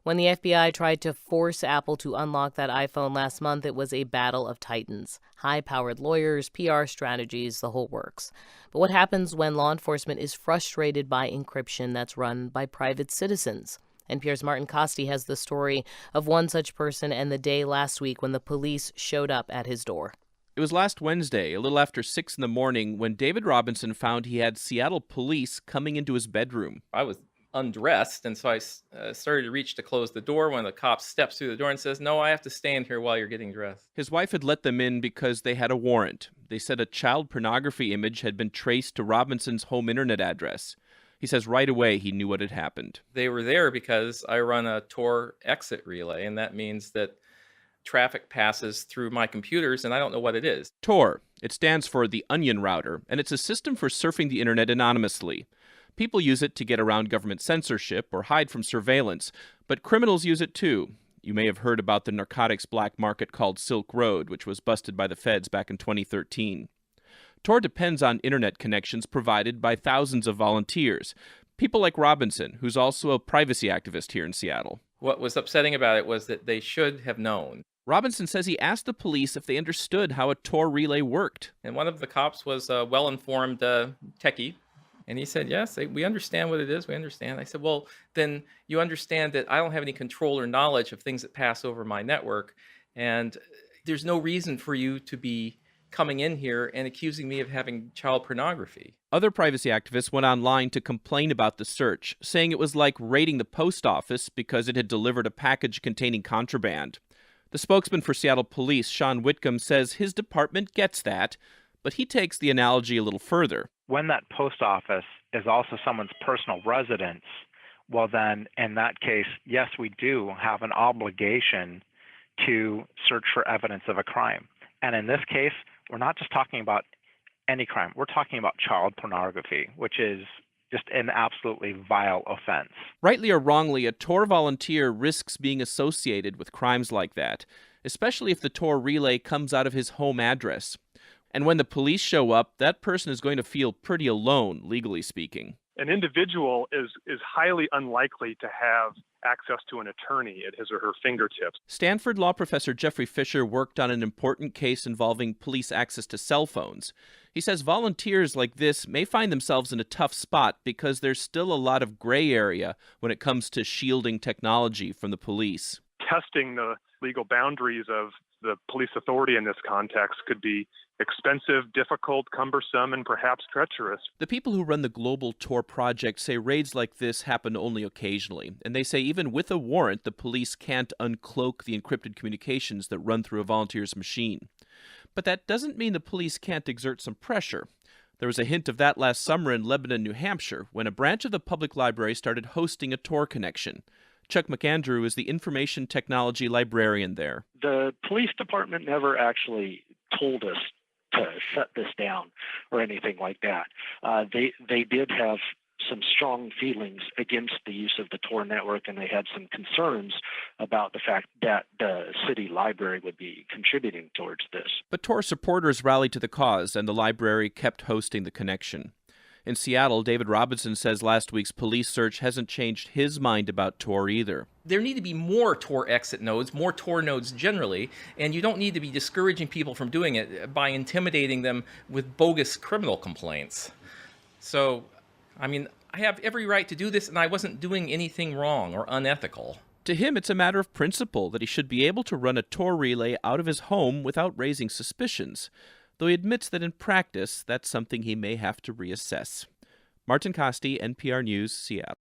When the FBI tried to force Apple to unlock that iPhone last month, it was a battle of titans. High-powered lawyers, PR strategies, the whole works. But what happens when law enforcement is frustrated by encryption that's run by private citizens? NPR's Martin Costi has the story of one such person and the day last week when the police showed up at his door. It was last Wednesday, a little after 6 in the morning, when David Robinson found he had Seattle police coming into his bedroom. I was undressed, and so I started to reach to close the door when the cop steps through the door and says, "No, I have to stand here while you're getting dressed." His wife had let them in because they had a warrant. They said a child pornography image had been traced to Robinson's home internet address. He says right away he knew what had happened. They were there because I run a TOR exit relay, and that means that traffic passes through my computers, and I don't know what it is. TOR. It stands for the Onion Router, and it's a system for surfing the internet anonymously. People use it to get around government censorship or hide from surveillance, but criminals use it too. You may have heard about the narcotics black market called Silk Road, which was busted by the feds back in 2013. TOR depends on internet connections provided by thousands of volunteers, people like Robinson, who's also a privacy activist here in Seattle. What was upsetting about it was that they should have known. Robinson says he asked the police if they understood how a TOR relay worked. And one of the cops was a well-informed techie. And he said, "Yes, we understand what it is. We understand." I said, "Well, then you understand that I don't have any control or knowledge of things that pass over my network. And there's no reason for you to be coming in here and accusing me of having child pornography." Other privacy activists went online to complain about the search, saying it was like raiding the post office because it had delivered a package containing contraband. The spokesman for Seattle Police, Sean Whitcomb, says his department gets that, but he takes the analogy a little further. When that post office is also someone's personal residence, well then, in that case, yes, we do have an obligation to search for evidence of a crime. And in this case, we're not just talking about any crime. We're talking about child pornography, which is just an absolutely vile offense. Rightly or wrongly, a TOR volunteer risks being associated with crimes like that, especially if the TOR relay comes out of his home address. And when the police show up, that person is going to feel pretty alone, legally speaking. An individual is highly unlikely to have access to an attorney at his or her fingertips. Stanford law professor Jeffrey Fisher worked on an important case involving police access to cell phones. He says volunteers like this may find themselves in a tough spot because there's still a lot of gray area when it comes to shielding technology from the police. Testing the legal boundaries of the police authority in this context could be expensive, difficult, cumbersome, and perhaps treacherous. The people who run the global TOR project say raids like this happen only occasionally, and they say even with a warrant, the police can't uncloak the encrypted communications that run through a volunteer's machine. But that doesn't mean the police can't exert some pressure. There was a hint of that last summer in Lebanon, New Hampshire, when a branch of the public library started hosting a TOR connection. Chuck McAndrew is the information technology librarian there. The police department never actually told us to shut this down or anything like that. They did have some strong feelings against the use of the TOR network, and they had some concerns about the fact that the city library would be contributing towards this. But TOR supporters rallied to the cause, and the library kept hosting the connection. In Seattle, David Robinson says last week's police search hasn't changed his mind about TOR either. There need to be more TOR exit nodes, more TOR nodes generally, and you don't need to be discouraging people from doing it by intimidating them with bogus criminal complaints. So, I have every right to do this, and I wasn't doing anything wrong or unethical. To him, it's a matter of principle that he should be able to run a TOR relay out of his home without raising suspicions, though he admits that in practice, that's something he may have to reassess. Martin Costi, NPR News, Seattle.